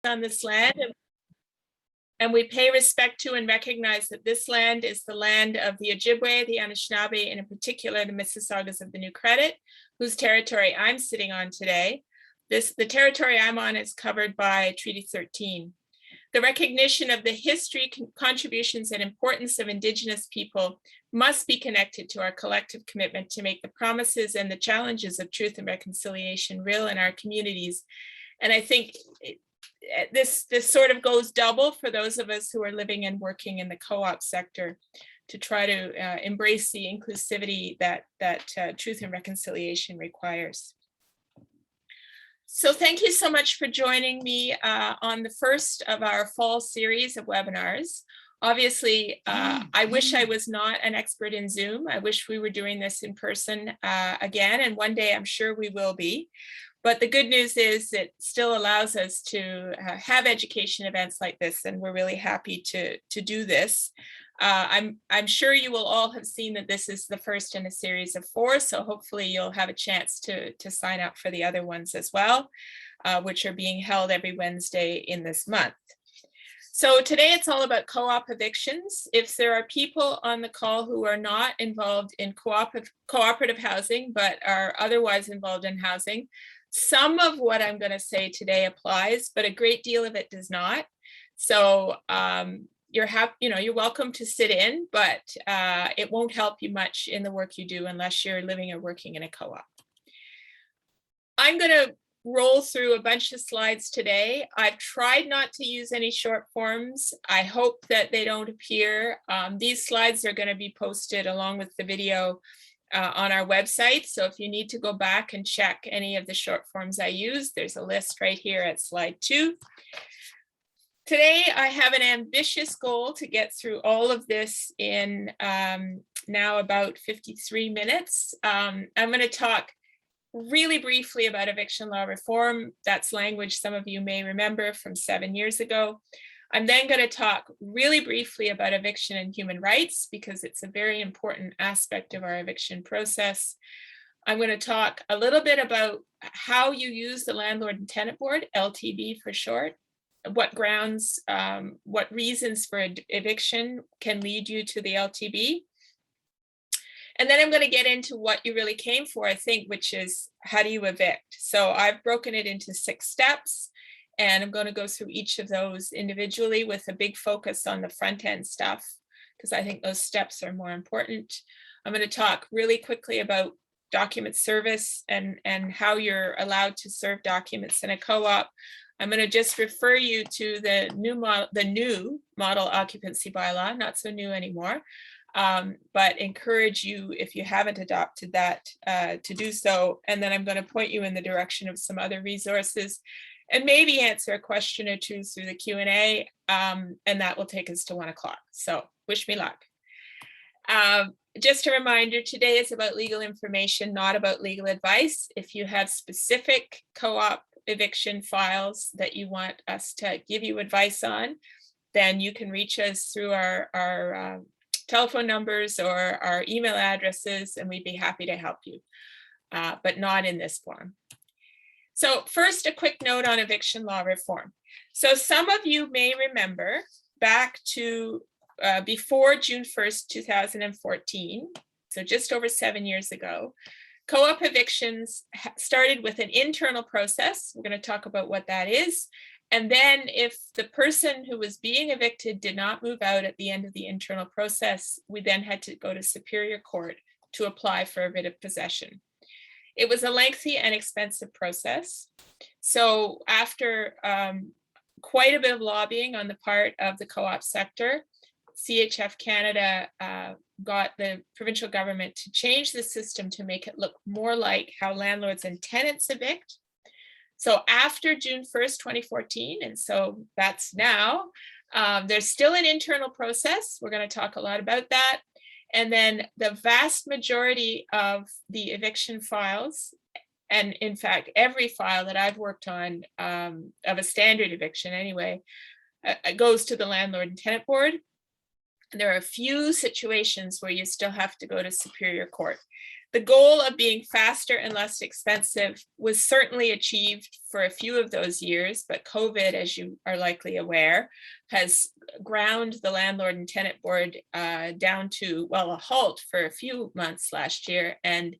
on this land, and we pay respect to and recognize that this land is the land of the Ojibwe, the Anishinaabe, and in particular the Mississaugas of the New Credit, whose territory I'm sitting on today. The territory I'm on is covered by Treaty 13. The recognition of the history, contributions, and importance of Indigenous people must be connected to our collective commitment to make the promises and the challenges of truth and reconciliation real in our communities. And I think this sort of goes double for those of us who are living and working in the co-op sector to try to embrace the inclusivity that truth and reconciliation requires. So thank you so much for joining me on the first of our fall series of webinars. Obviously, I wish I was not an expert in Zoom. I wish we were doing this in person again, and one day I'm sure we will be. But the good news is it still allows us to have education events like this, and we're really happy to do this. I'm sure you will all have seen that this is the first in a series of 4, so hopefully you'll have a chance to sign up for the other ones as well, which are being held every Wednesday in this month. So today it's all about co-op evictions. If there are people on the call who are not involved in cooperative housing, but are otherwise involved in housing, some of what I'm going to say today applies, but a great deal of it does not. So you're welcome to sit in, but it won't help you much in the work you do unless you're living or working in a co-op. I'm going to roll through a bunch of slides today. I've tried not to use any short forms. I hope that they don't appear. These slides are going to be posted along with the video on our website. So if you need to go back and check any of the short forms I use, there's a list right here at slide 2. Today, I have an ambitious goal to get through all of this in now about 53 minutes. I'm going to talk really briefly about eviction law reform. That's language some of you may remember from 7 years ago. I'm then going to talk really briefly about eviction and human rights because it's a very important aspect of our eviction process. I'm going to talk a little bit about how you use the Landlord and Tenant Board, LTB for short, what grounds, what reasons for eviction can lead you to the LTB. And then I'm going to get into what you really came for, I think, which is how do you evict? So I've broken it into 6 steps. And I'm going to go through each of those individually with a big focus on the front end stuff, because I think those steps are more important. I'm going to talk really quickly about document service and how you're allowed to serve documents in a co-op. I'm going to just refer you to the new model occupancy bylaw, not so new anymore, but encourage you, if you haven't adopted that, to do so. And then I'm going to point you in the direction of some other resources and maybe answer a question or two through the Q&A, and that will take us to 1 o'clock. So wish me luck. Just a reminder, today is about legal information, not about legal advice. If you have specific co-op eviction files that you want us to give you advice on, then you can reach us through our telephone numbers or our email addresses, and we'd be happy to help you, but not in this forum. So first, a quick note on eviction law reform. So some of you may remember back to before June 1st, 2014, so just over 7 years ago, co-op evictions started with an internal process. We're going to talk about what that is. And then if the person who was being evicted did not move out at the end of the internal process, we then had to go to Superior Court to apply for a writ of possession. It was a lengthy and expensive process. So after quite a bit of lobbying on the part of the co-op sector, CHF Canada got the provincial government to change the system to make it look more like how landlords and tenants evict. So after June 1st, 2014, and so that's now, there's still an internal process. We're going to talk a lot about that. And then the vast majority of the eviction files, and in fact, every file that I've worked on of a standard eviction anyway, goes to the Landlord and Tenant Board. There are a few situations where you still have to go to Superior Court. The goal of being faster and less expensive was certainly achieved for a few of those years, but COVID, as you are likely aware, has ground the Landlord and Tenant Board down to, well, a halt for a few months last year, and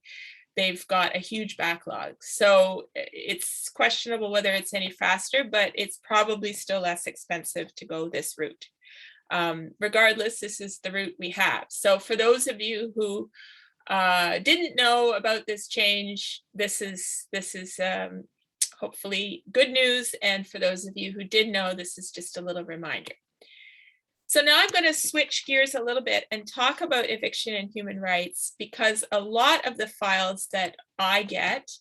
they've got a huge backlog. So it's questionable whether it's any faster, but it's probably still less expensive to go this route. Regardless, this is the route we have. So for those of you who didn't know about this change, this is hopefully good news. And for those of you who did know, this is just a little reminder. So now I'm going to switch gears a little bit and talk about eviction and human rights, because a lot of the files that I get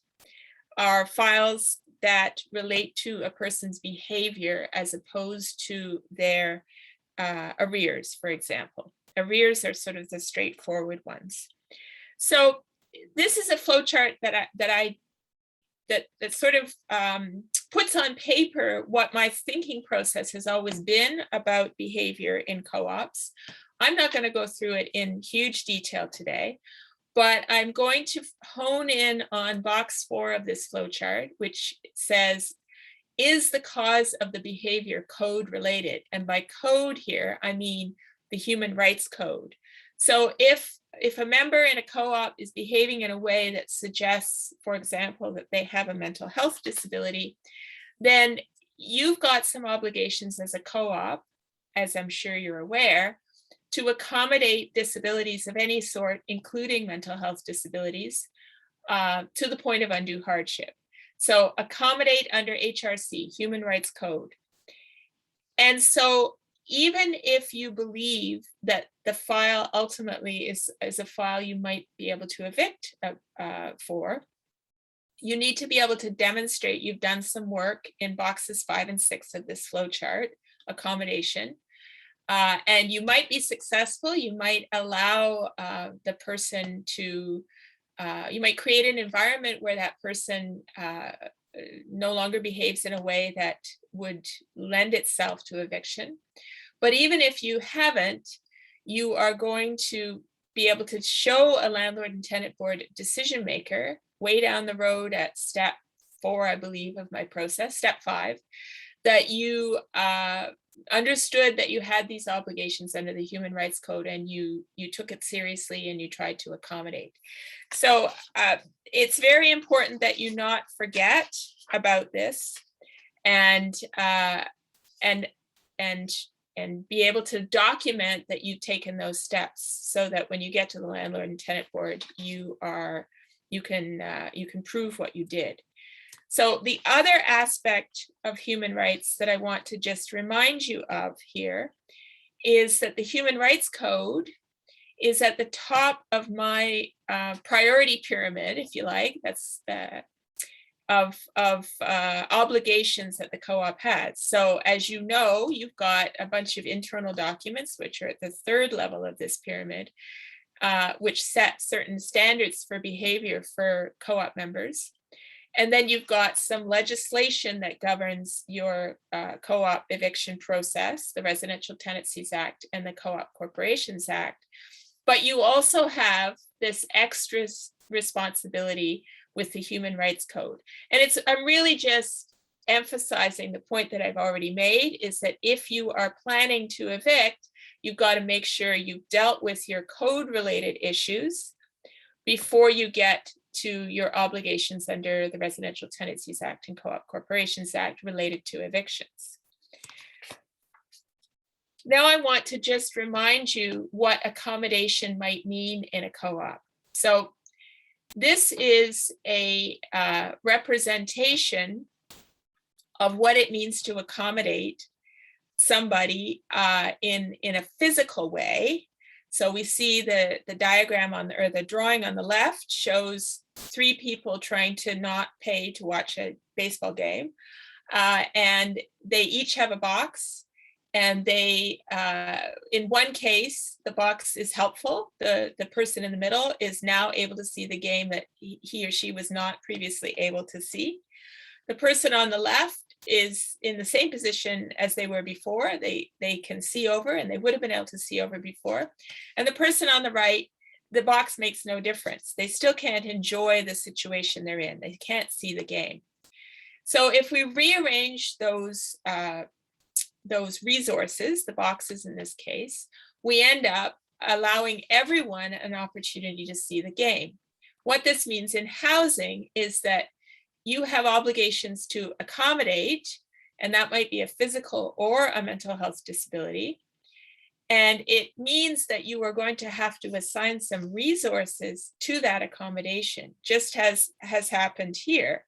are files that relate to a person's behavior as opposed to their arrears, for example. Arrears are sort of the straightforward ones. So this is a flowchart that sort of puts on paper what my thinking process has always been about behavior in co-ops. I'm not going to go through it in huge detail today, but I'm going to hone in on box 4 of this flowchart, which says, is the cause of the behavior code related? And by code here, I mean the human rights code. So if a member in a co-op is behaving in a way that suggests, for example, that they have a mental health disability, then you've got some obligations as a co-op, as I'm sure you're aware, to accommodate disabilities of any sort, including mental health disabilities, to the point of undue hardship. So accommodate under HRC, Human Rights Code. And so even if you believe that the file ultimately is a file you might be able to evict for, you need to be able to demonstrate you've done some work in boxes 5 and 6 of this flowchart, accommodation. And you might be successful. You might allow the person to, you might create an environment where that person no longer behaves in a way that would lend itself to eviction. But even if you haven't, you are going to be able to show a landlord and tenant board decision maker way down the road at step 4, I believe, of my process, step 5, that you understood that you had these obligations under the Human Rights Code, and you took it seriously and you tried to accommodate. So it's very important that you not forget about this, and be able to document that you've taken those steps, so that when you get to the landlord and tenant board, you can prove what you did. So the other aspect of human rights that I want to just remind you of here is that the Human Rights Code is at the top of my priority pyramid, if you like. That's of obligations that the co-op has. So as you know, you've got a bunch of internal documents, which are at the 3rd level of this pyramid, which set certain standards for behavior for co-op members. And then you've got some legislation that governs your co-op eviction process, the Residential Tenancies Act and the Co-op Corporations Act. But you also have this extra responsibility with the Human Rights Code. And I'm really just emphasizing the point that I've already made, is that if you are planning to evict, you've got to make sure you've dealt with your code-related issues before you get to your obligations under the Residential Tenancies Act and Co-op Corporations Act related to evictions. Now I want to just remind you what accommodation might mean in a co-op. So this is a representation of what it means to accommodate somebody in a physical way. So we see the diagram or the drawing on the left shows 3 people trying to not pay to watch a baseball game. And they each have a box, and they, in one case, the box is helpful. The person in the middle is now able to see the game that he or she was not previously able to see. The person on the left is in the same position as they were before. They can see over, and they would have been able to see over before. And the person on the right the box makes no difference. They still can't enjoy the situation they're in. They can't see the game. So if we rearrange those resources, the boxes in this case, we end up allowing everyone an opportunity to see the game. What this means in housing is that you have obligations to accommodate, and that might be a physical or a mental health disability. And it means that you are going to have to assign some resources to that accommodation, just as has happened here.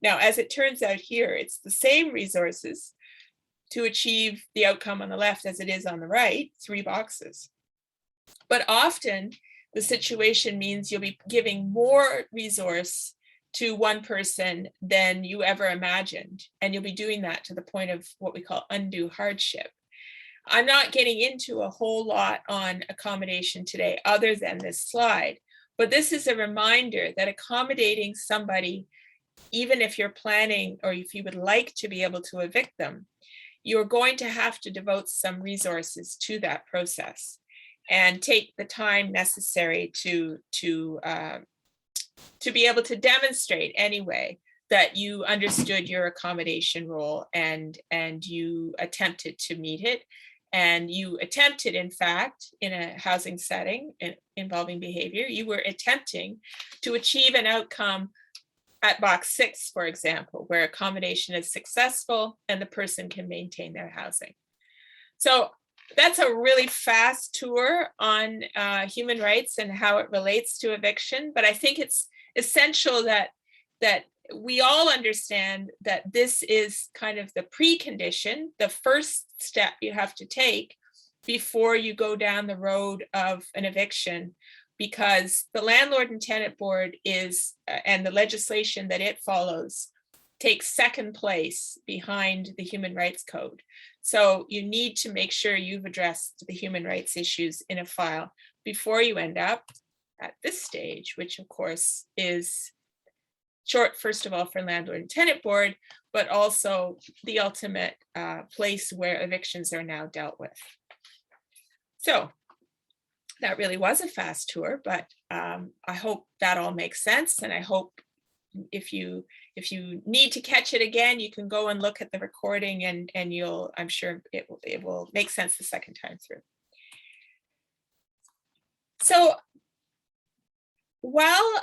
Now, as it turns out here, it's the same resources to achieve the outcome on the left as it is on the right, 3 boxes. But often the situation means you'll be giving more resource to one person than you ever imagined. And you'll be doing that to the point of what we call undue hardship. I'm not getting into a whole lot on accommodation today other than this slide, but this is a reminder that accommodating somebody, even if you're planning or if you would like to be able to evict them, you're going to have to devote some resources to that process and take the time necessary to be able to demonstrate anyway that you understood your accommodation role and you attempted to meet it. And you attempted, in fact, in a housing setting involving behavior, you were attempting to achieve an outcome at box 6, for example, where accommodation is successful and the person can maintain their housing. So that's a really fast tour on human rights and how it relates to eviction. But I think it's essential that we all understand that this is kind of the precondition, the first step you have to take before you go down the road of an eviction, because the Landlord and Tenant Board is, and the legislation that it follows, takes second place behind the Human Rights Code. So you need to make sure you've addressed the human rights issues in a file before you end up at this stage, which of course is short, first of all, for Landlord and Tenant Board, but also the ultimate place where evictions are now dealt with. So that really was a fast tour, but I hope that all makes sense. And I hope if you need to catch it again, you can go and look at the recording and I'm sure it will make sense the second time through. So while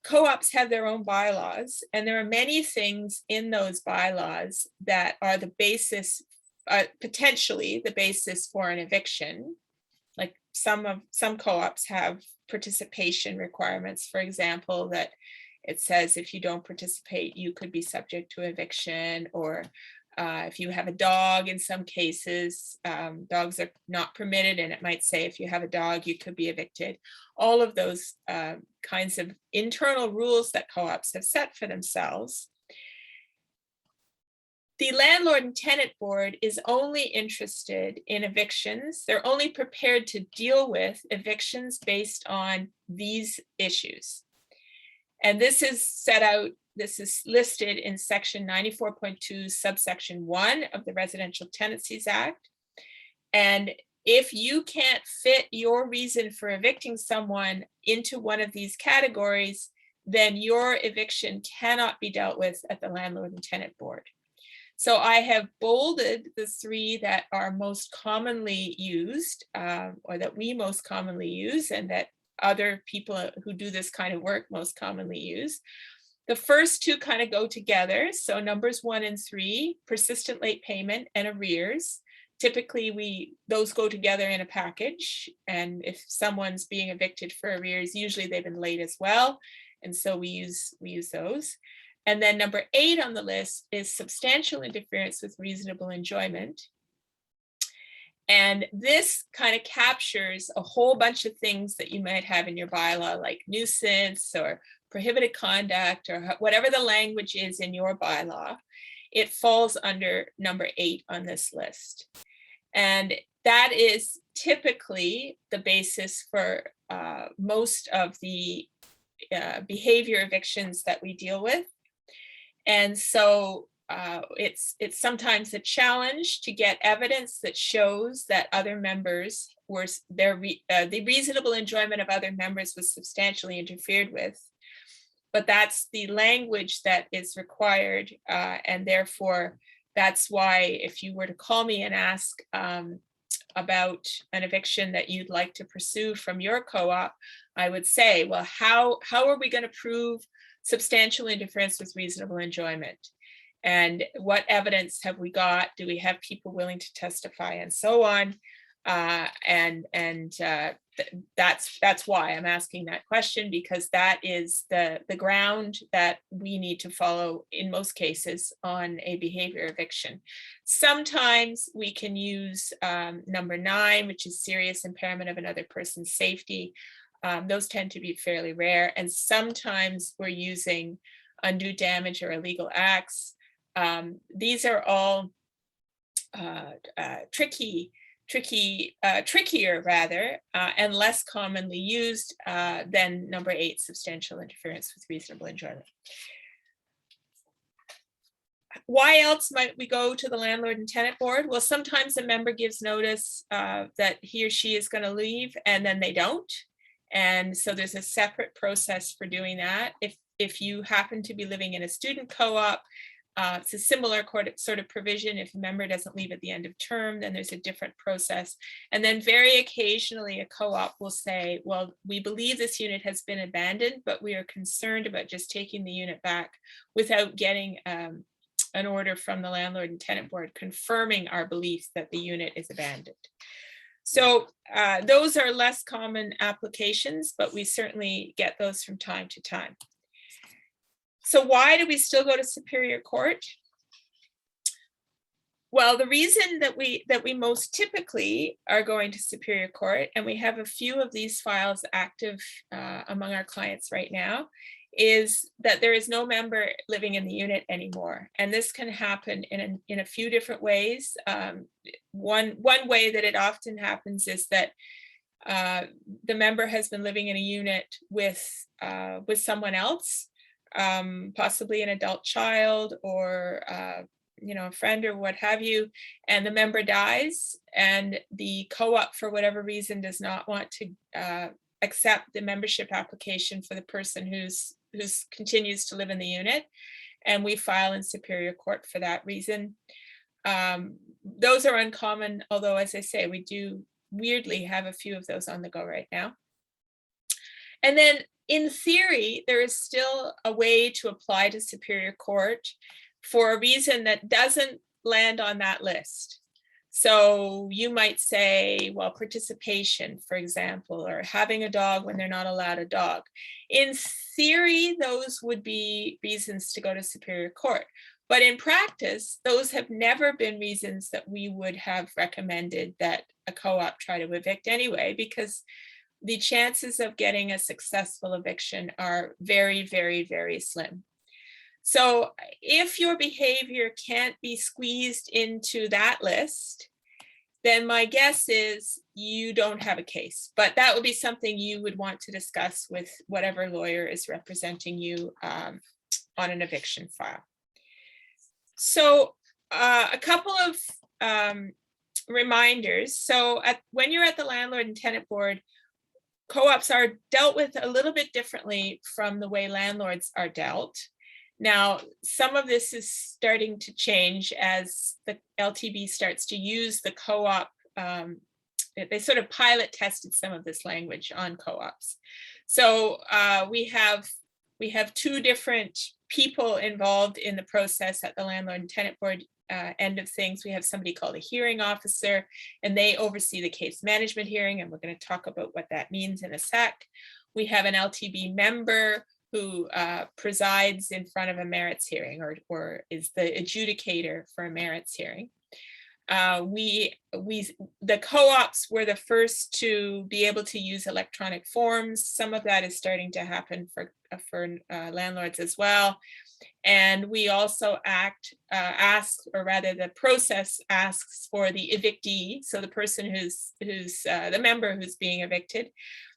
co-ops have their own bylaws, and there are many things in those bylaws that are the basis, potentially the basis for an eviction. Like some co-ops have participation requirements, for example, that it says if you don't participate, you could be subject to eviction, or if you have a dog, in some cases, dogs are not permitted, and it might say if you have a dog, you could be evicted. All of those kinds of internal rules that co-ops have set for themselves. The Landlord and Tenant Board is only interested in evictions. They're only prepared to deal with evictions based on these issues. And this is set out, this is listed in section 94.2 subsection 1 of the Residential Tenancies Act. And if you can't fit your reason for evicting someone into one of these categories, then your eviction cannot be dealt with at the Landlord and Tenant Board. So I have bolded the 3 that are most commonly used, or that we most commonly use, and that other people who do this kind of work most commonly use. The first 2 kind of go together. So numbers 1 and 3, persistent late payment and arrears. Typically, those go together in a package. And if someone's being evicted for arrears, usually they've been late as well. And so we use those. And then number 8 on the list is substantial interference with reasonable enjoyment. And this kind of captures a whole bunch of things that you might have in your bylaw, like nuisance or prohibited conduct, or whatever the language is in your bylaw. It falls under number 8 on this list. And that is typically the basis for most of the behavior evictions that we deal with. And so it's sometimes a challenge to get evidence that shows that other members were the reasonable enjoyment of other members was substantially interfered with. But that's the language that is required, and therefore that's why if you were to call me and ask about an eviction that you'd like to pursue from your co-op, I would say, well, how are we going to prove substantial interference with reasonable enjoyment? And what evidence have we got? Do we have people willing to testify, and so on? That's why I'm asking that question, because that is the ground that we need to follow in most cases on a behavior eviction. Sometimes we can use number 9, which is serious impairment of another person's safety. Those tend to be fairly rare. And sometimes we're using undue damage or illegal acts. These are all trickier rather, and less commonly used than number 8, substantial interference with reasonable enjoyment. Why else might we go to the landlord and tenant board? Well, sometimes a member gives notice that he or she is going to leave, and then they don't. And so there's a separate process for doing that. If you happen to be living in a student co-op, it's a similar sort of provision. If a member doesn't leave at the end of term, then there's a different process. And then very occasionally a co-op will say, well, we believe this unit has been abandoned, but we are concerned about just taking the unit back without getting an order from the landlord and tenant board confirming our belief that the unit is abandoned. So those are less common applications, but we certainly get those from time to time. So why do we still go to Superior Court? Well, the reason that we most typically are going to Superior Court, and we have a few of these files active among our clients right now, is that there is no member living in the unit anymore. And this can happen in a few different ways. One way that it often happens is that the member has been living in a unit with someone else, possibly an adult child or a friend or what have you, and the member dies, and the co-op for whatever reason does not want to accept the membership application for the person who's continues to live in the unit, and we file in Superior Court for that reason. Those are uncommon, although, as I say, we do weirdly have a few of those on the go right now. And then in theory, there is still a way to apply to Superior Court for a reason that doesn't land on that list. So you might say, well, participation, for example, or having a dog when they're not allowed a dog. In theory, those would be reasons to go to Superior Court. But in practice, those have never been reasons that we would have recommended that a co-op try to evict anyway, because the chances of getting a successful eviction are very, very, very slim. So if your behavior can't be squeezed into that list, then my guess is you don't have a case. But that would be something you would want to discuss with whatever lawyer is representing you on an eviction file. So a couple of reminders. So when you're at the landlord and tenant board, co-ops are dealt with a little bit differently from the way landlords are dealt. Now, some of this is starting to change as the LTB starts to use the co-op. They sort of pilot tested some of this language on co-ops. So we have two different people involved in the process at the landlord and tenant board end of things. We have somebody called a hearing officer, and they oversee the case management hearing, and we're going to talk about what that means in a sec. We have an LTB member who presides in front of a merits hearing, or is the adjudicator for a merits hearing. The co-ops were the first to be able to use electronic forms. Some of that is starting to happen for landlords as well. And we also the process asks for the evictee, so the person who's the member who's being evicted,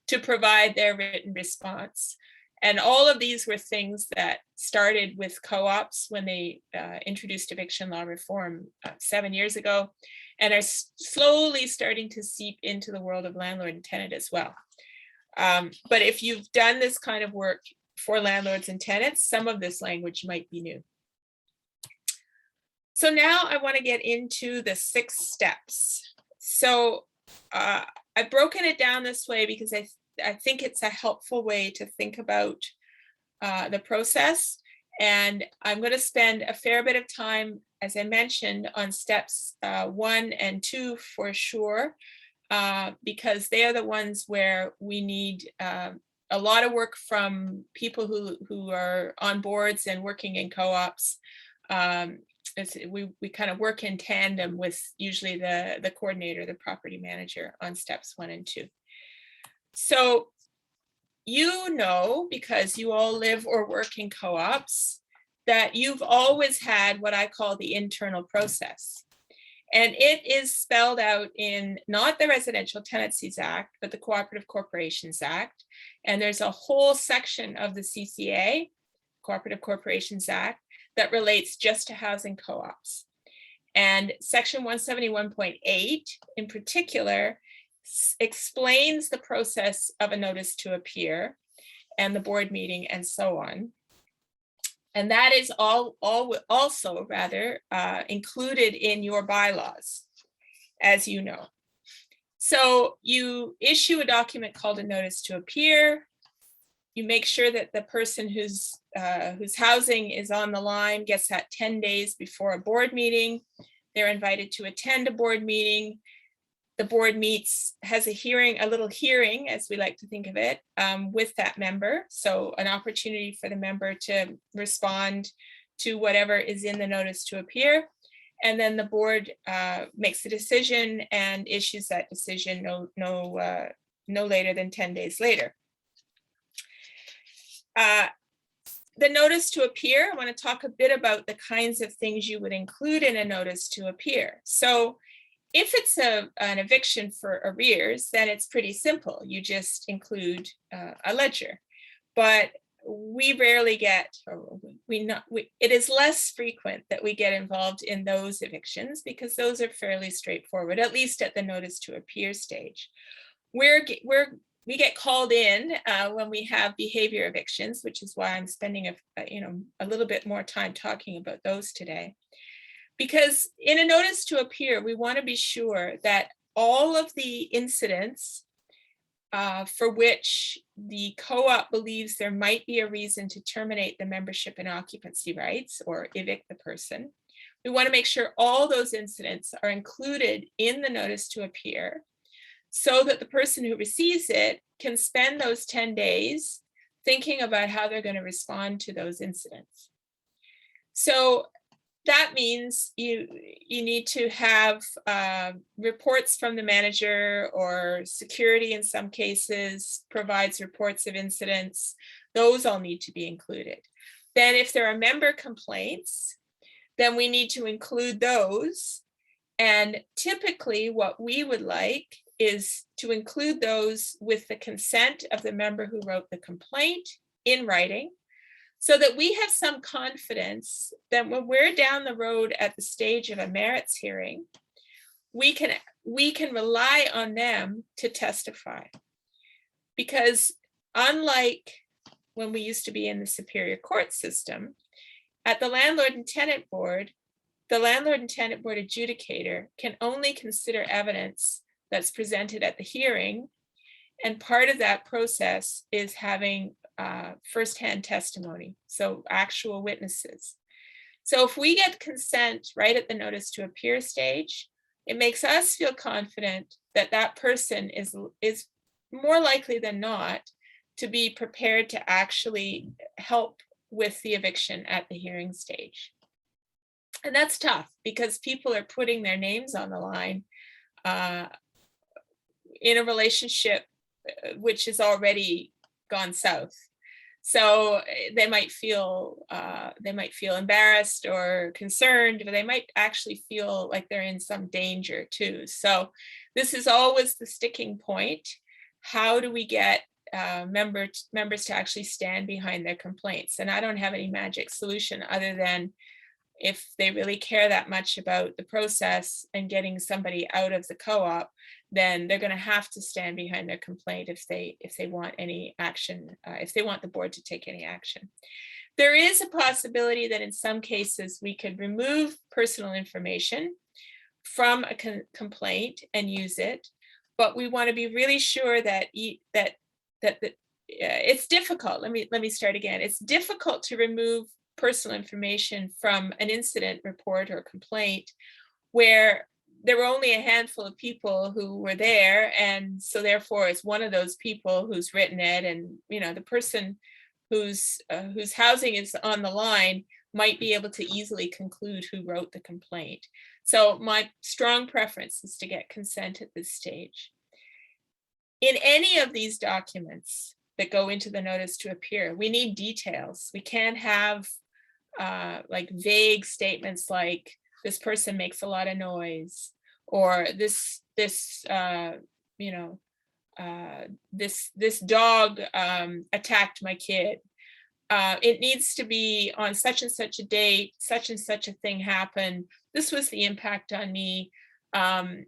to provide their written response. And all of these were things that started with co-ops when they introduced eviction law reform 7 years ago, and are slowly starting to seep into the world of landlord and tenant as well. But if you've done this kind of work for landlords and tenants, some of this language might be new. So now I want to get into the 6 steps. So I've broken it down this way because I think it's a helpful way to think about the process. And I'm going to spend a fair bit of time, as I mentioned, on steps 1 and 2 for sure, because they are the ones where we need a lot of work from people who are on boards and working in co-ops. We kind of work in tandem with usually the coordinator, the property manager, on steps 1 and 2. So you know, because you all live or work in co-ops, that you've always had what I call the internal process. And it is spelled out in not the Residential Tenancies Act, but the Cooperative Corporations Act. And there's a whole section of the CCA, Cooperative Corporations Act, that relates just to housing co-ops. And section 171.8 in particular explains the process of a notice to appear and the board meeting and so on. And that is also included in your bylaws, as you know. So you issue a document called a notice to appear. You make sure that the person whose housing is on the line gets that 10 days before a board meeting. They're invited to attend a board meeting. The board meets, has a little hearing, as we like to think of it, with that member. So an opportunity for the member to respond to whatever is in the notice to appear. And then the board makes a decision and issues that decision no later than 10 days later. The notice to appear, I want to talk a bit about the kinds of things you would include in a notice to appear. So if it's an eviction for arrears, then it's pretty simple. You just include a ledger. But we rarely get, it is less frequent that we get involved in those evictions because those are fairly straightforward, at least at the notice to appear stage. We get called in when we have behavior evictions, which is why I'm spending a little bit more time talking about those today. Because in a notice to appear, we want to be sure that all of the incidents for which the co-op believes there might be a reason to terminate the membership and occupancy rights or evict the person, we want to make sure all those incidents are included in the notice to appear so that the person who receives it can spend those 10 days thinking about how they're going to respond to those incidents. So that means you need to have reports from the manager, or security in some cases provides reports of incidents. Those all need to be included. Then if there are member complaints, then we need to include those. And typically what we would like is to include those with the consent of the member who wrote the complaint in writing, so that we have some confidence that when we're down the road at the stage of a merits hearing, we can rely on them to testify. Because unlike when we used to be in the Superior Court system, at the Landlord and Tenant Board, the Landlord and Tenant Board adjudicator can only consider evidence that's presented at the hearing. And part of that process is having firsthand testimony, so actual witnesses. So if we get consent right at the notice to appear stage, it makes us feel confident that that person is more likely than not to be prepared to actually help with the eviction at the hearing stage. And that's tough because people are putting their names on the line in a relationship which is already gone south. So they might feel embarrassed or concerned, but they might actually feel like they're in some danger too. So this is always the sticking point. How do we get members to actually stand behind their complaints. And I don't have any magic solution other than if they really care that much about the process and getting somebody out of the co-op, then they're going to have to stand behind their complaint if they want any action, if they want the board to take any action. There is a possibility that in some cases we could remove personal information from a complaint and use it, but we want to be really sure that it's difficult. Let me start again. It's difficult to remove personal information from an incident report or complaint where there were only a handful of people who were there, and so therefore it's one of those people who's written it, and the person whose housing is on the line might be able to easily conclude who wrote the complaint. So my strong preference is to get consent at this stage. In any of these documents that go into the notice to appear, we need details. We can't have like vague statements like this person makes a lot of noise, or this dog attacked my kid. It needs to be on such and such a date, such and such a thing happened. This was the impact on me. And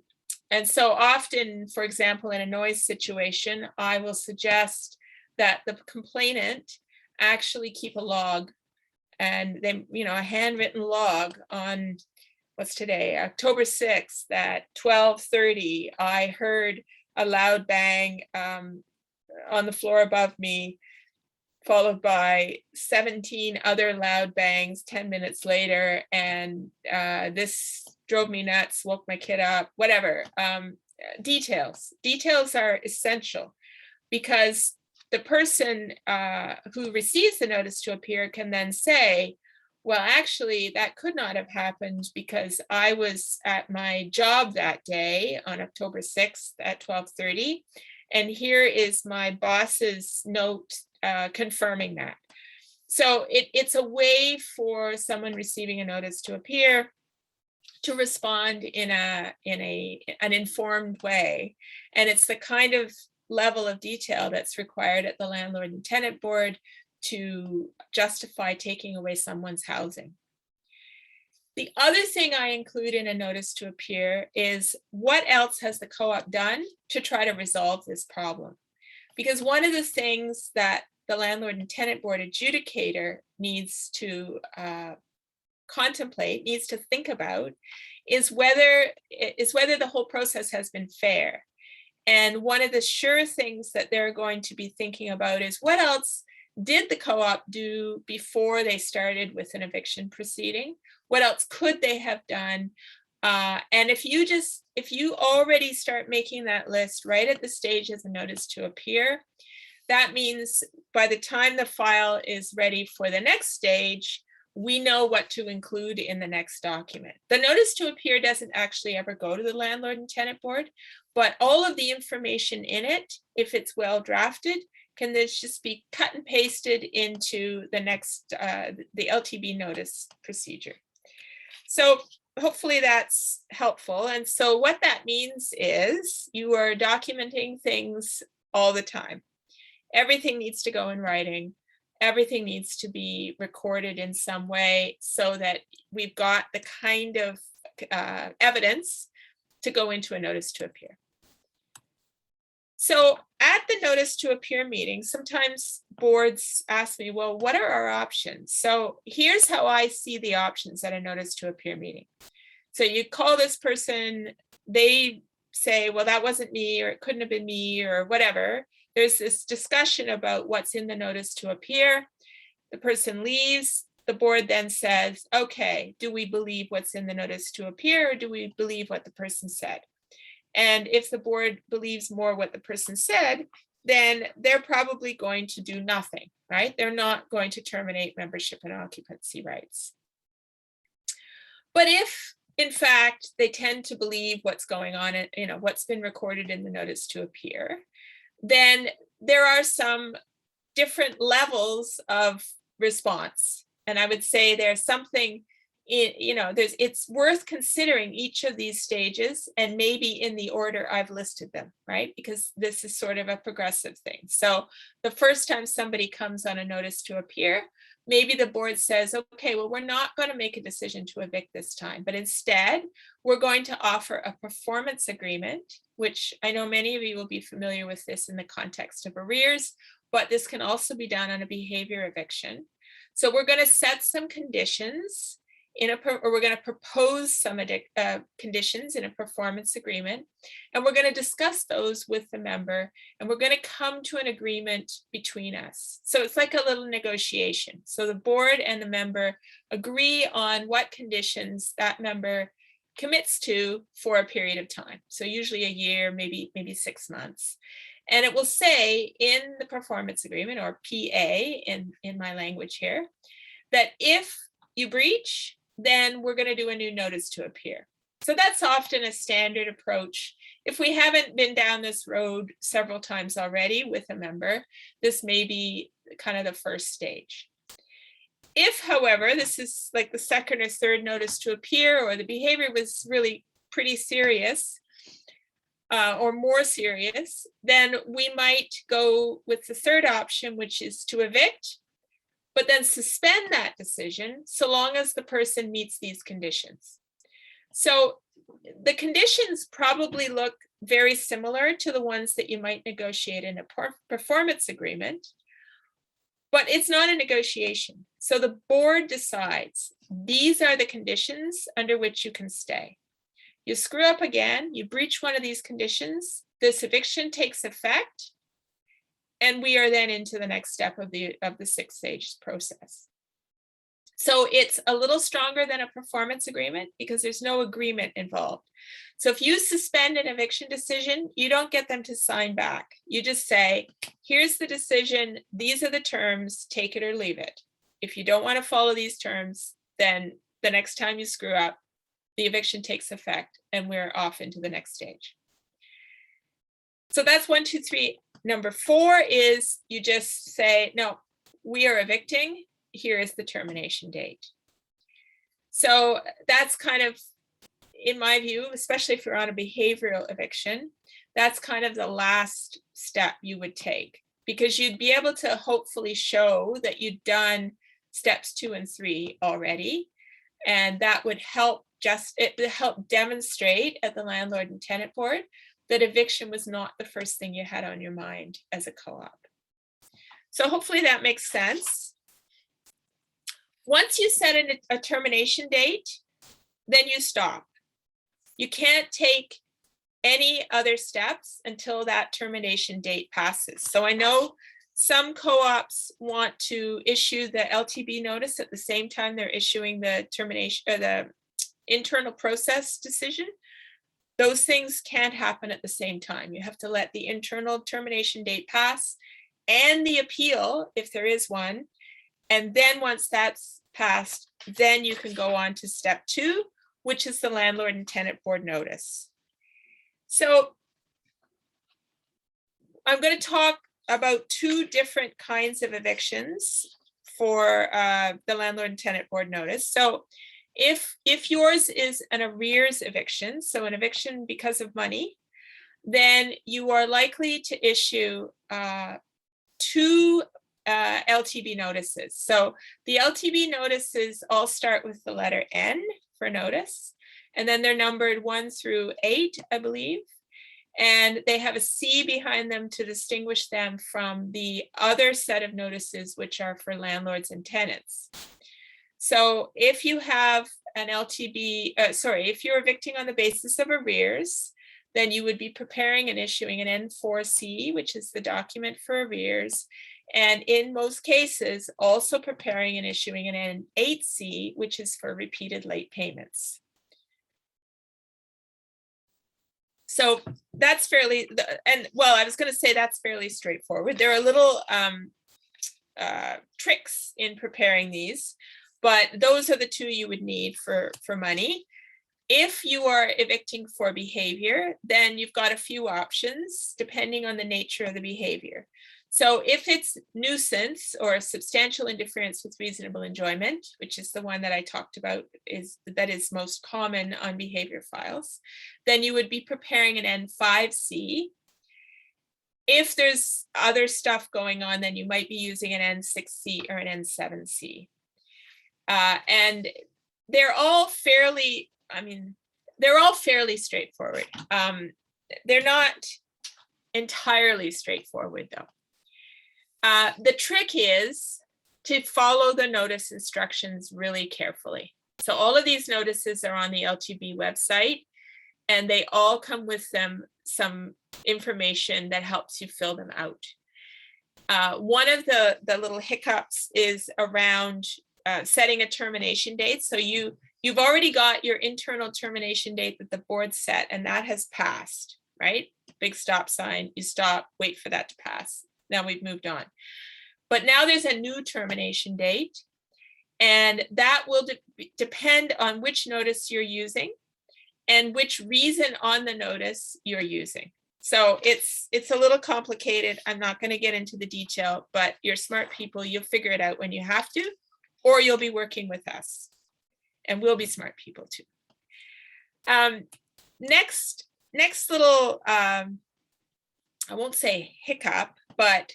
so often, for example, in a noise situation, I will suggest that the complainant actually keep a log, and then, a handwritten log on, what's today, October 6th at 12:30, I heard a loud bang on the floor above me, followed by 17 other loud bangs 10 minutes later, and this drove me nuts, woke my kid up, whatever. Details are essential, because the person who receives the notice to appear can then say, well, actually, that could not have happened because I was at my job that day on October 6th at 12:30, and here is my boss's note confirming that. So it's a way for someone receiving a notice to appear to respond in an informed way, and it's the kind of level of detail that's required at the landlord and tenant board to justify taking away someone's housing. The other thing I include in a notice to appear is what else has the co-op done to try to resolve this problem? Because one of the things that the landlord and tenant board adjudicator needs to contemplate, needs to think about, is whether the whole process has been fair. And one of the sure things that they're going to be thinking about is what else did the co-op do before they started with an eviction proceeding? What else could they have done? And if you already start making that list right at the stage of the notice to appear, that means by the time the file is ready for the next stage, we know what to include in the next document. The notice to appear doesn't actually ever go to the landlord and tenant board, but all of the information in it, if it's well drafted, can this just be cut and pasted into the next, the LTB notice procedure. So hopefully that's helpful. And so what that means is you are documenting things all the time. Everything needs to go in writing. Everything needs to be recorded in some way so that we've got the kind of evidence to go into a notice to appear. So at the notice to appear meeting, sometimes boards ask me, well, what are our options? So here's how I see the options at a notice to appear meeting. So you call this person, they say, well, that wasn't me, or it couldn't have been me, or whatever. There's this discussion about what's in the notice to appear. The person leaves. The board then says, okay, do we believe what's in the notice to appear, or do we believe what the person said? And if the board believes more what the person said, then they're probably going to do nothing, right? They're not going to terminate membership and occupancy rights. But if, in fact, they tend to believe what's going on, what's been recorded in the notice to appear, then there are some different levels of response. And I would say there's something it's worth considering each of these stages, and maybe in the order I've listed them, right? Because this is sort of a progressive thing. So the first time somebody comes on a notice to appear, maybe the board says, okay, well, we're not going to make a decision to evict this time, but instead we're going to offer a performance agreement, which I know many of you will be familiar with this in the context of arrears, but this can also be done on a behavior eviction. So we're going to set some conditions or we're going to propose some conditions in a performance agreement, and we're going to discuss those with the member, and we're going to come to an agreement between us. So it's like a little negotiation. So the board and the member agree on what conditions that member commits to for a period of time. So usually a year, maybe 6 months. And it will say in the performance agreement, or PA in my language here, that if you breach, then we're going to do a new notice to appear. So that's often a standard approach. If we haven't been down this road several times already with a member, this may be kind of the first stage. If, however, this is like the second or third notice to appear, or the behavior was really pretty serious, or more serious, then we might go with the third option, which is to evict, but then suspend that decision so long as the person meets these conditions. So the conditions probably look very similar to the ones that you might negotiate in a performance agreement, but it's not a negotiation. So the board decides these are the conditions under which you can stay. You screw up again, you breach one of these conditions, this eviction takes effect, and we are then into the next step of the 6-stage process. So it's a little stronger than a performance agreement because there's no agreement involved. So if you suspend an eviction decision, you don't get them to sign back. You just say, here's the decision, these are the terms, take it or leave it. If you don't want to follow these terms, then the next time you screw up, the eviction takes effect and we're off into the next stage. So that's 1, 2, 3. Number 4 is you just say, no, we are evicting. Here is the termination date. So that's kind of, in my view, especially if you're on a behavioral eviction, that's kind of the last step you would take, because you'd be able to hopefully show that you've done steps 2 and 3 already. And that would help demonstrate at the landlord and tenant board that eviction was not the first thing you had on your mind as a co-op. So hopefully that makes sense. Once you set a termination date, then you stop. You can't take any other steps until that termination date passes. So I know some co-ops want to issue the LTB notice at the same time they're issuing the termination or the internal process decision. Those things can't happen at the same time. You have to let the internal termination date pass and the appeal, if there is one. And then once that's passed, then you can go on to step 2, which is the landlord and tenant board notice. So I'm going to talk about 2 different kinds of evictions for the landlord and tenant board notice. So if yours is an arrears eviction, so an eviction because of money, then you are likely to issue 2 LTB notices. So the LTB notices all start with the letter N for notice, and then they're numbered 1 through 8, I believe. And they have a C behind them to distinguish them from the other set of notices, which are for landlords and tenants. So if you have an LTB, if you're evicting on the basis of arrears, then you would be preparing and issuing an N4C, which is the document for arrears. And in most cases, also preparing and issuing an N8C, which is for repeated late payments. So that's fairly, I was going to say that's fairly straightforward. There are little tricks in preparing these, but those are the 2 you would need for money. If you are evicting for behavior, then you've got a few options depending on the nature of the behavior. So if it's nuisance or substantial interference with reasonable enjoyment, which is the one that I talked about, that is most common on behavior files, then you would be preparing an N5C. If there's other stuff going on, then you might be using an N6C or an N7C. And they're all fairly, they're all fairly straightforward. They're not entirely straightforward though. The trick is to follow the notice instructions really carefully. So all of these notices are on the LTB website, and they all come with them some information that helps you fill them out. One of the little hiccups is around setting a termination date. So you've already got your internal termination date that the board set, and that has passed, right? Big stop sign, you stop, wait for that to pass. Now we've moved on. But now there's a new termination date, and that will depend on which notice you're using and which reason on the notice you're using. So it's a little complicated. I'm not going to get into the detail, but you're smart people. You'll figure it out when you have to, or you'll be working with us, and we'll be smart people too. Next little, I won't say hiccup, but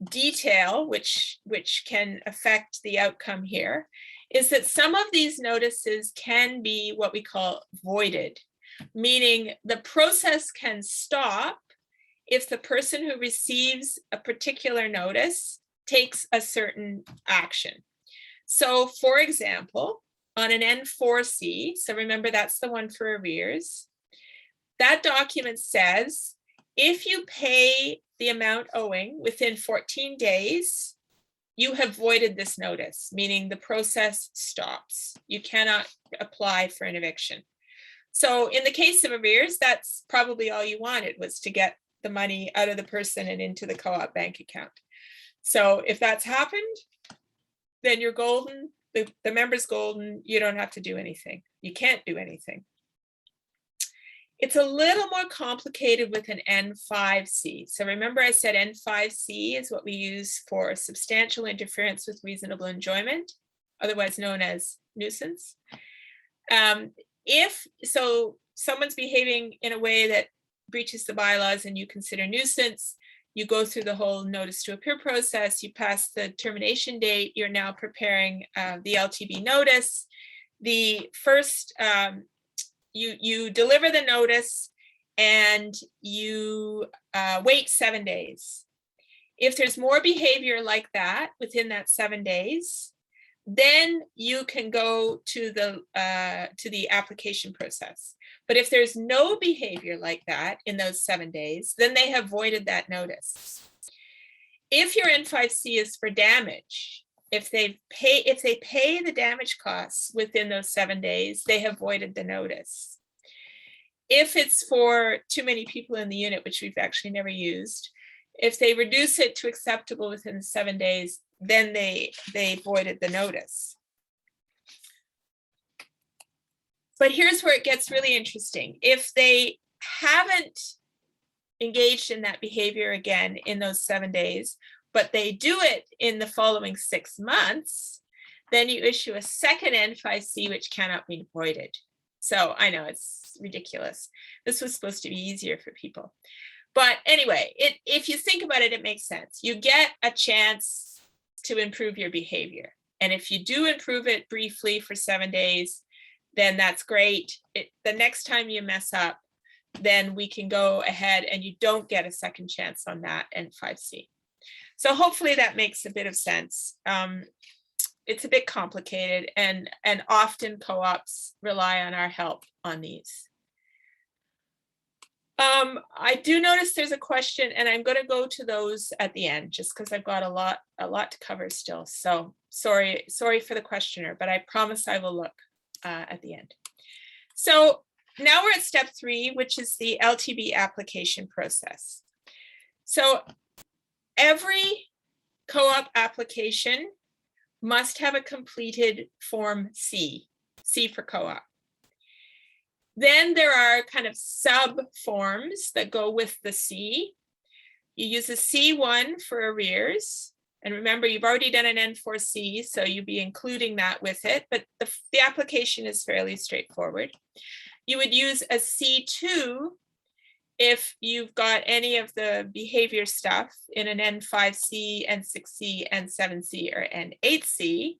detail, which can affect the outcome here, is that some of these notices can be what we call voided, meaning the process can stop if the person who receives a particular notice takes a certain action. So for example, on an N4C, so remember that's the one for arrears, that document says, if you pay the amount owing within 14 days, you have voided this notice, meaning the process stops. You cannot apply for an eviction. So in the case of arrears, that's probably all you wanted, was to get the money out of the person and into the co-op bank account. So if that's happened, then you're golden, the member's golden, you don't have to do anything. You can't do anything. It's a little more complicated with an N5C. So remember I said N5C is what we use for substantial interference with reasonable enjoyment, otherwise known as nuisance. If someone's behaving in a way that breaches the bylaws and you consider nuisance, you go through the whole notice to appear process, you pass the termination date, you're now preparing the LTB notice. The first, you deliver the notice and you wait 7 days. If there's more behavior like that within that 7 days, then you can go to the application process. But if there's no behavior like that in those 7 days, then they have voided that notice. If your N5C is for damage, if they pay the damage costs within those 7 days, they have voided the notice. If it's for too many people in the unit, which we've actually never used, if they reduce it to acceptable within 7 days, then they voided the notice. But here's where it gets really interesting. If they haven't engaged in that behavior again in those 7 days, but they do it in the following 6 months, then you issue a second N5C, which cannot be voided. So I know it's ridiculous. This was supposed to be easier for people. But anyway, if you think about it, it makes sense. You get a chance to improve your behavior. And if you do improve it briefly for 7 days, then that's great. The next time you mess up, then we can go ahead and you don't get a second chance on that N5C. So hopefully that makes a bit of sense. It's a bit complicated, and often co-ops rely on our help on these. I do notice there's a question, and I'm going to go to those at the end, just because I've got a lot to cover still. So sorry for the questioner, but I promise I will look at the end. So now we're at step 3, which is the LTB application process. So every co-op application must have a completed Form C for co-op. Then there are kind of sub forms that go with the C. You use a C1 for arrears. And remember, you've already done an N4C, so you'd be including that with it, but the application is fairly straightforward. You would use a C2 if you've got any of the behavior stuff in an N5C, N6C, N7C, or N8C.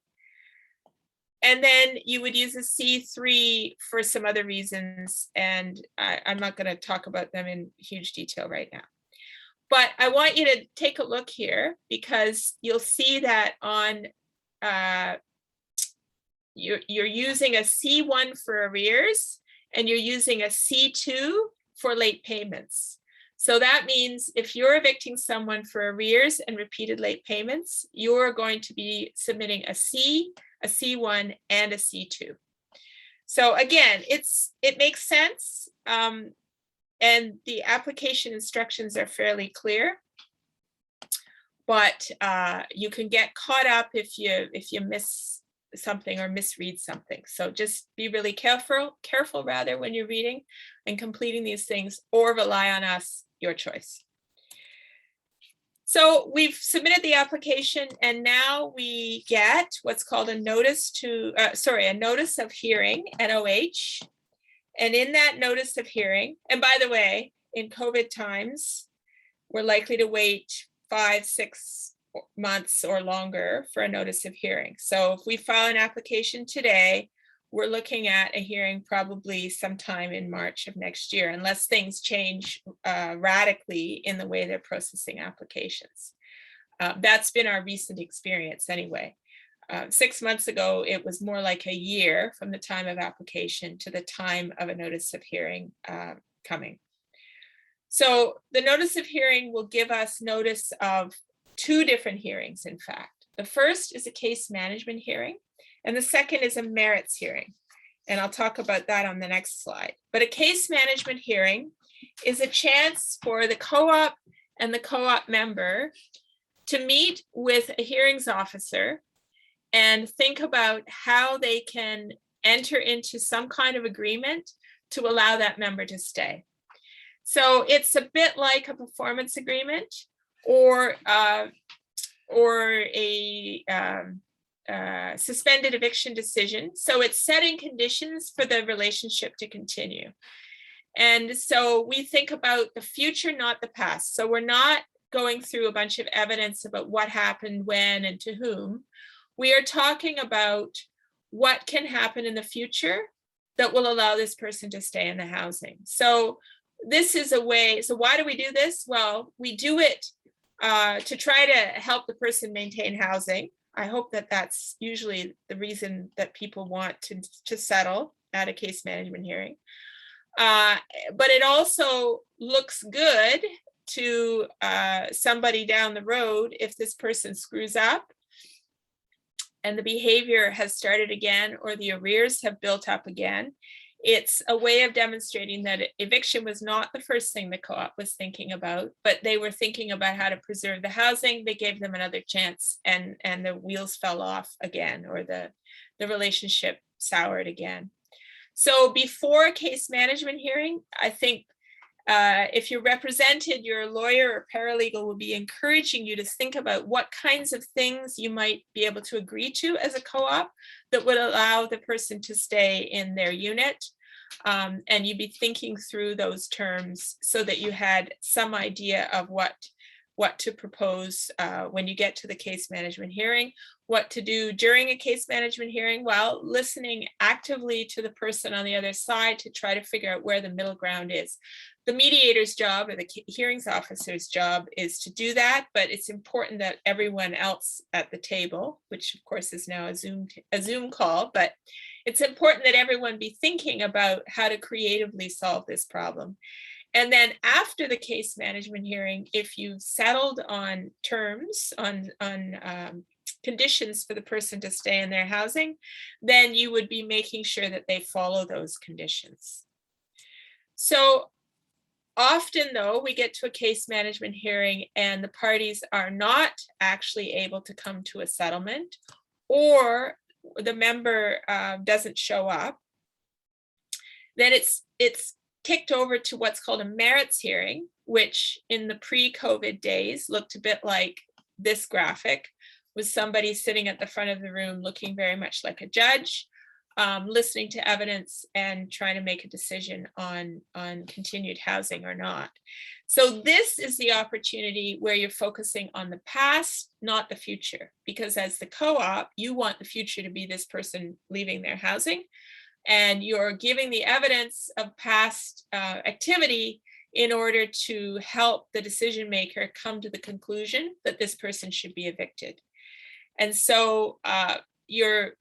And then you would use a C3 for some other reasons, and I'm not going to talk about them in huge detail right now. But I want you to take a look here, because you'll see that on you're using a C1 for arrears, and you're using a C2 for late payments. So that means if you're evicting someone for arrears and repeated late payments, you're going to be submitting a C, a C1, and a C2. So again, it makes sense. And the application instructions are fairly clear, but you can get caught up if you miss something or misread something. So just be really careful rather when you're reading and completing these things, or rely on us, your choice. So we've submitted the application, and now we get what's called a notice of hearing, NOH. And in that notice of hearing, and by the way, in COVID times, we're likely to wait 5-6 months or longer for a notice of hearing. So if we file an application today, we're looking at a hearing probably sometime in March of next year, unless things change radically in the way they're processing applications. That's been our recent experience anyway. 6 months ago, it was more like a year from the time of application to the time of a notice of hearing coming. So the notice of hearing will give us notice of 2 different hearings, in fact. The first is a case management hearing, and the second is a merits hearing. And I'll talk about that on the next slide. But a case management hearing is a chance for the co-op and the co-op member to meet with a hearings officer and think about how they can enter into some kind of agreement to allow that member to stay. So it's a bit like a performance agreement or a suspended eviction decision. So it's setting conditions for the relationship to continue. And so we think about the future, not the past. So we're not going through a bunch of evidence about what happened, when, and to whom. We are talking about what can happen in the future that will allow this person to stay in the housing. So this is a way, so why do we do this? Well, we do it to try to help the person maintain housing. I hope that that's usually the reason that people want to settle at a case management hearing. But it also looks good to somebody down the road if this person screws up and the behavior has started again, or the arrears have built up again. It's a way of demonstrating that eviction was not the first thing the co-op was thinking about, but they were thinking about how to preserve the housing. They gave them another chance, and the wheels fell off again, or the relationship soured again. So before a case management hearing, I think if you're represented, your lawyer or paralegal will be encouraging you to think about what kinds of things you might be able to agree to as a co-op that would allow the person to stay in their unit. And you'd be thinking through those terms so that you had some idea of what to propose when you get to the case management hearing, what to do during a case management hearing, while listening actively to the person on the other side to try to figure out where the middle ground is. The mediator's job, or the hearings officer's job, is to do that, but it's important that everyone else at the table, which of course is now a Zoom call, but it's important that everyone be thinking about how to creatively solve this problem. And then after the case management hearing, if you've settled on terms, on conditions for the person to stay in their housing, then you would be making sure that they follow those conditions. So often, though, we get to a case management hearing and the parties are not actually able to come to a settlement, or the member doesn't show up. Then it's kicked over to what's called a merits hearing, which in the pre-COVID days looked a bit like this graphic, with somebody sitting at the front of the room looking very much like a judge, listening to evidence and trying to make a decision on continued housing or not. So this is the opportunity where you're focusing on the past, not the future, because as the co-op, you want the future to be this person leaving their housing, and you're giving the evidence of past activity in order to help the decision maker come to the conclusion that this person should be evicted. And so you're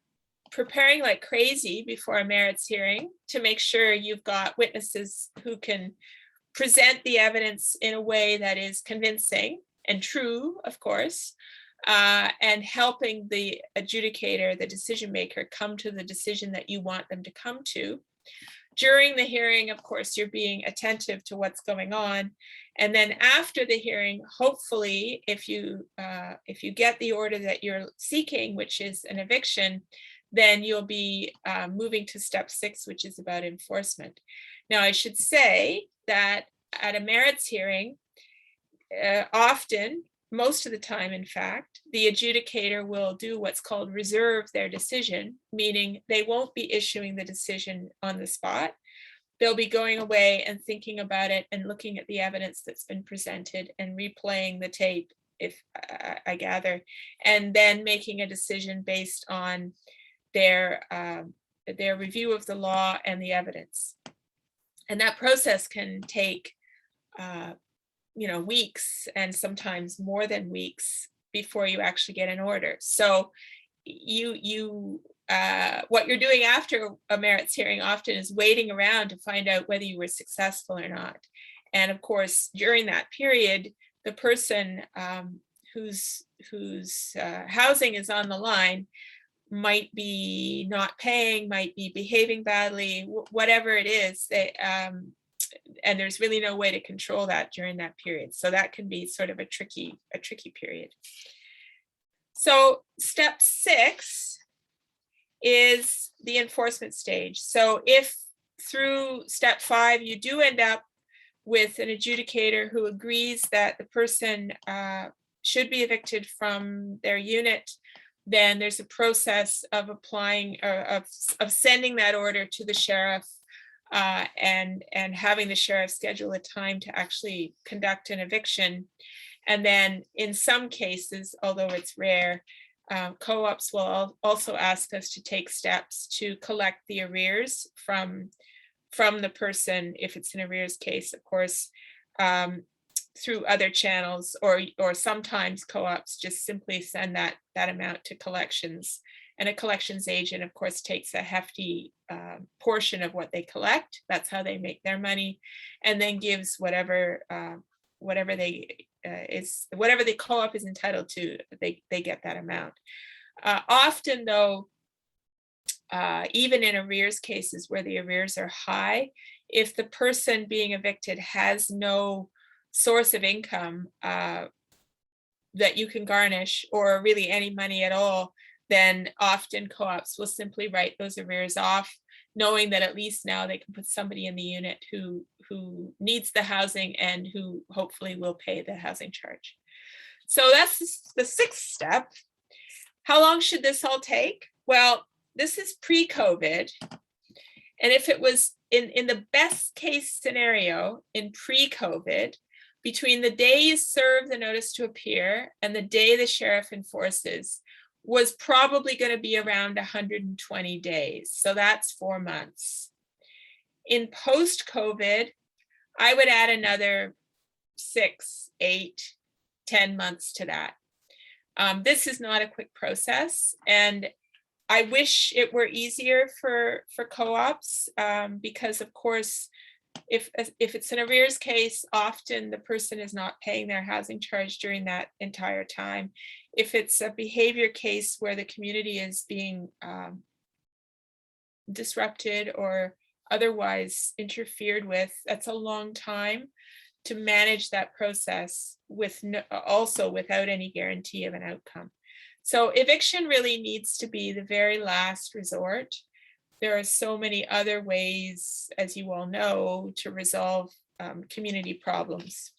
preparing like crazy before a merits hearing to make sure you've got witnesses who can present the evidence in a way that is convincing and true, of course, and helping the adjudicator, the decision maker, come to the decision that you want them to come to. During the hearing, of course, you're being attentive to what's going on. And then after the hearing, hopefully, if you get the order that you're seeking, which is an eviction, then you'll be moving to step 6, which is about enforcement. Now, I should say that at a merits hearing, often, most of the time, in fact, the adjudicator will do what's called reserve their decision, meaning they won't be issuing the decision on the spot. They'll be going away and thinking about it and looking at the evidence that's been presented and replaying the tape, if I gather, and then making a decision based on their review of the law and the evidence. And that process can take weeks, and sometimes more than weeks, before you actually get an order. So what you're doing after a merits hearing often is waiting around to find out whether you were successful or not. And of course, during that period, the person whose housing is on the line might be not paying, might be behaving badly, whatever it is, and there's really no way to control that during that period. So that can be sort of a tricky period. So step 6 is the enforcement stage. So if through step 5 you do end up with an adjudicator who agrees that the person should be evicted from their unit, then there's a process of applying or of sending that order to the sheriff, and having the sheriff schedule a time to actually conduct an eviction. And then in some cases, although it's rare, co-ops will also ask us to take steps to collect the arrears from the person, if it's an arrears case, of course, through other channels, or sometimes co-ops just simply send that amount to collections. And a collections agent, of course, takes a hefty portion of what they collect. That's how they make their money, and then gives whatever the co-op is entitled to. They get that amount. Often, though, even in arrears cases where the arrears are high, if the person being evicted has no source of income that you can garnish, or really any money at all, then often co-ops will simply write those arrears off, knowing that at least now they can put somebody in the unit who needs the housing and who hopefully will pay the housing charge. So that's the 6th step. How long should this all take? Well, this is pre-COVID. And if it was in the best case scenario in pre-COVID, between the day you serve the notice to appear and the day the sheriff enforces, was probably going to be around 120 days. So that's 4 months. In post-COVID, I would add another 6, 8, 10 months to that. This is not a quick process, and I wish it were easier for co-ops, because of course, if it's an arrears case, often the person is not paying their housing charge during that entire time. If it's a behavior case where the community is being disrupted or otherwise interfered with, that's a long time to manage that process also without any guarantee of an outcome. So eviction really needs to be the very last resort. there are so many other ways, as you all know, to resolve community problems.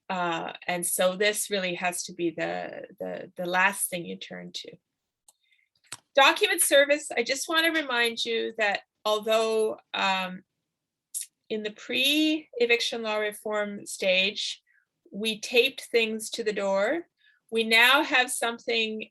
And so this really has to be the last thing you turn to. Document service, I just want to remind you that although in the pre-eviction law reform stage, we taped things to the door, we now have something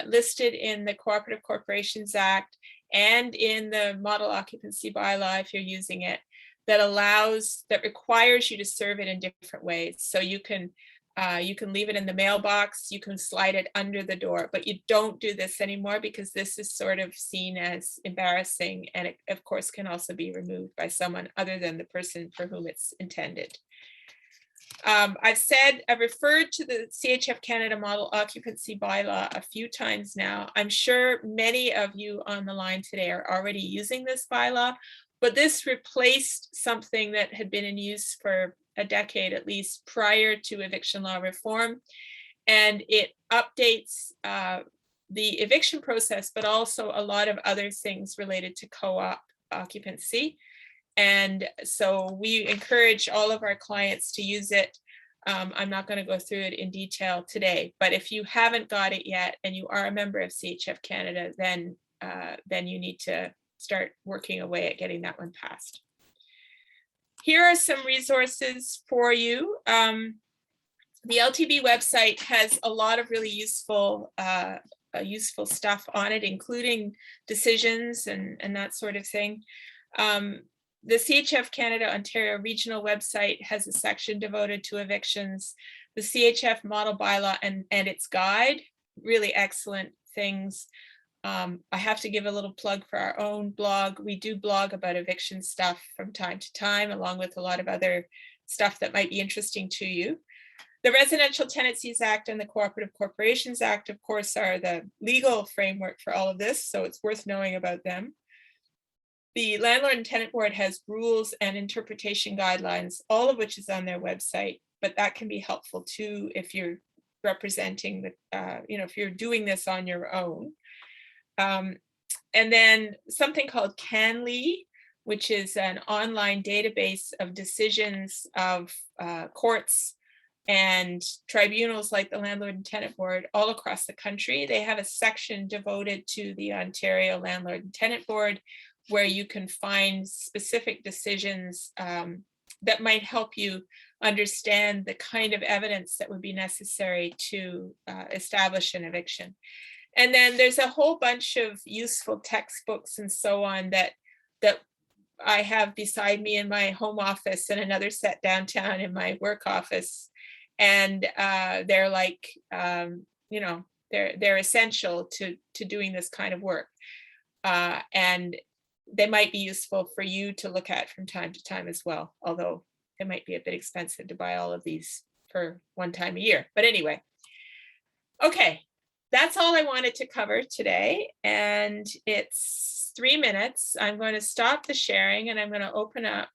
listed in the Cooperative Corporations Act and in the Model Occupancy Bylaw, if you're using it, that requires you to serve it in different ways. So you can leave it in the mailbox, you can slide it under the door, but you don't do this anymore because this is sort of seen as embarrassing, and it of course can also be removed by someone other than the person for whom it's intended. I've referred to the CHF Canada Model Occupancy Bylaw a few times now. I'm sure many of you on the line today are already using this bylaw, but this replaced something that had been in use for a decade at least prior to eviction law reform. And it updates the eviction process, but also a lot of other things related to co-op occupancy. And so we encourage all of our clients to use it. I'm not going to go through it in detail today, but if you haven't got it yet and you are a member of CHF Canada, then you need to start working away at getting that one passed. Here are some resources for you. The LTB website has a lot of really useful stuff on it, including decisions and that sort of thing. The CHF Canada Ontario Regional website has a section devoted to evictions. The CHF Model Bylaw and its guide, really excellent things. I have to give a little plug for our own blog. We do blog about eviction stuff from time to time, along with a lot of other stuff that might be interesting to you. The Residential Tenancies Act and the Cooperative Corporations Act, of course, are the legal framework for all of this, so it's worth knowing about them. The Landlord and Tenant Board has rules and interpretation guidelines, all of which is on their website, but that can be helpful too if you're representing the, if you're doing this on your own. And then something called CanLE, which is an online database of decisions of courts and tribunals like the Landlord and Tenant Board all across the country. They have a section devoted to the Ontario Landlord and Tenant Board, where you can find specific decisions that might help you understand the kind of evidence that would be necessary to establish an eviction. And then there's a whole bunch of useful textbooks and so on that I have beside me in my home office and another set downtown in my work office. And they're like, they're essential to doing this kind of work. And they might be useful for you to look at from time to time as well, although it might be a bit expensive to buy all of these for one time a year. But anyway, okay, that's all I wanted to cover today. And it's 3 minutes. I'm going to stop the sharing and I'm going to open up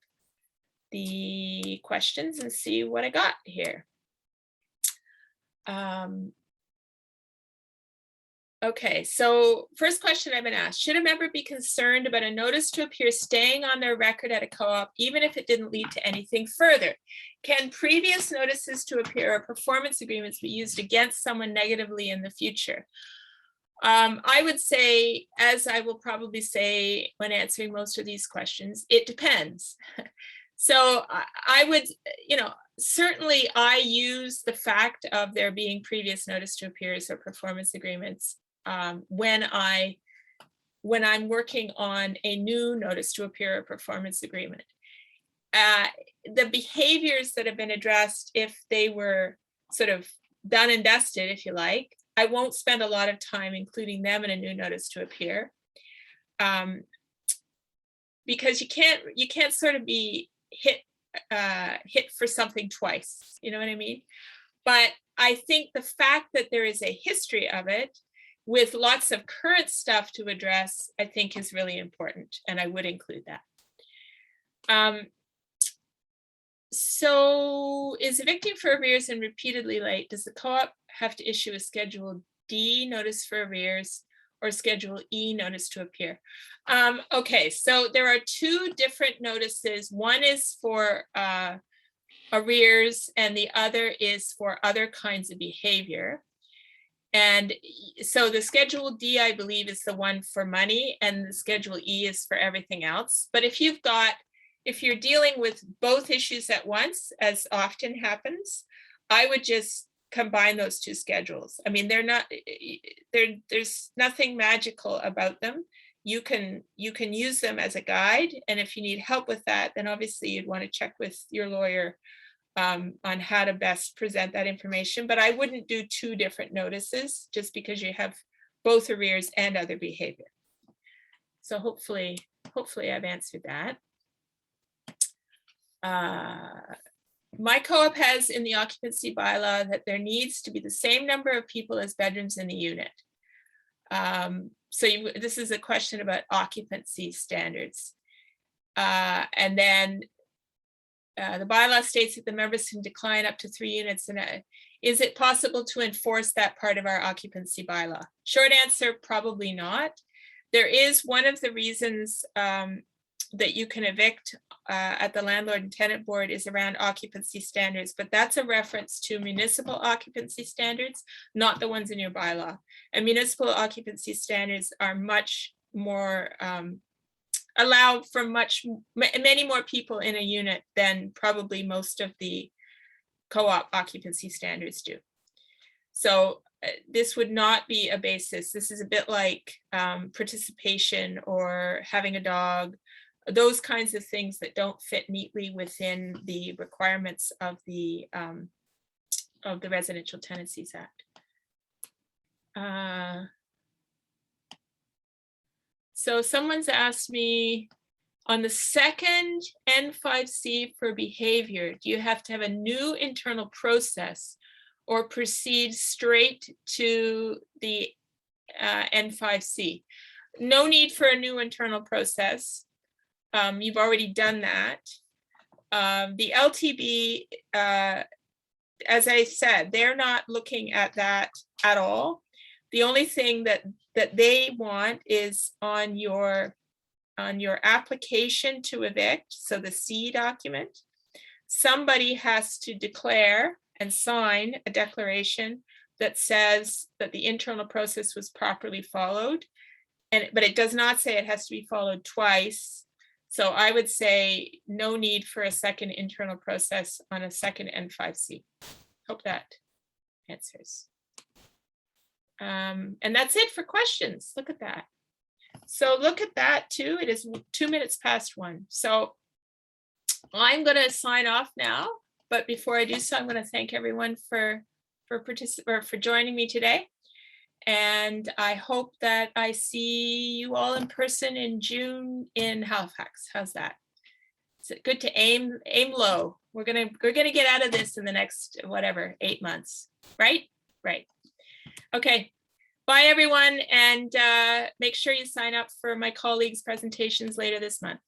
the questions and see what I got here. Okay, so first question I've been asked, should a member be concerned about a notice to appear staying on their record at a co-op, even if it didn't lead to anything further? Can previous notices to appear or performance agreements be used against someone negatively in the future? I would say, as I will probably say when answering most of these questions, it depends. So I would, certainly I use the fact of there being previous notice to appears or performance agreements when I'm working on a new notice to appear or performance agreement. The behaviors that have been addressed, if they were sort of done and dusted, if you like, I won't spend a lot of time including them in a new notice to appear, because you can't sort of be hit for something twice, you know what I mean? But I think the fact that there is a history of it with lots of current stuff to address, I think is really important, and I would include that. So is evicting for arrears and repeatedly late, does the co-op have to issue a Schedule D notice for arrears, or Schedule E notice to appear. Okay, so there are two different notices. One is for arrears and the other is for other kinds of behavior. And so the Schedule D, I believe, is the one for money, and the Schedule E is for everything else. But if you're dealing with both issues at once, as often happens, I would just combine those two schedules. I mean, there's nothing magical about them. You can use them as a guide, and if you need help with that, then obviously you'd want to check with your lawyer on how to best present that information. But I wouldn't do two different notices just because you have both arrears and other behavior. So hopefully I've answered that. My co-op has in the occupancy bylaw that there needs to be the same number of people as bedrooms in the unit. So this is a question about occupancy standards. And then the bylaw states that the members can decline up to 3 units. And is it possible to enforce that part of our occupancy bylaw? Short answer, probably not. There is one of the reasons that you can evict at the landlord and tenant board is around occupancy standards, but that's a reference to municipal occupancy standards, not the ones in your bylaw. And municipal occupancy standards are much more allow for many more people in a unit than probably most of the co-op occupancy standards do. So this would not be a basis. This is a bit like participation or having a dog, those kinds of things that don't fit neatly within the requirements of the Residential Tenancies Act. So someone's asked me, on the second N5C for behavior, do you have to have a new internal process or proceed straight to the N5C? No need for a new internal process. You've already done that. The LTB, as I said, they're not looking at that at all. The only thing that they want is on your application to evict, so the C document, somebody has to declare and sign a declaration that says that the internal process was properly followed. But it does not say it has to be followed twice. So I would say no need for a second internal process on a second N5C. Hope that answers. And that's it for questions. Look at that. So look at that too. It is 2 minutes past 1. So I'm going to sign off now. But before I do so, I'm going to thank everyone for joining me today. And I hope that I see you all in person in June in Halifax. How's that? Is it good to aim low? We're gonna get out of this in the next 8 months, right? Right. Okay. Bye everyone, and make sure you sign up for my colleagues' presentations later this month.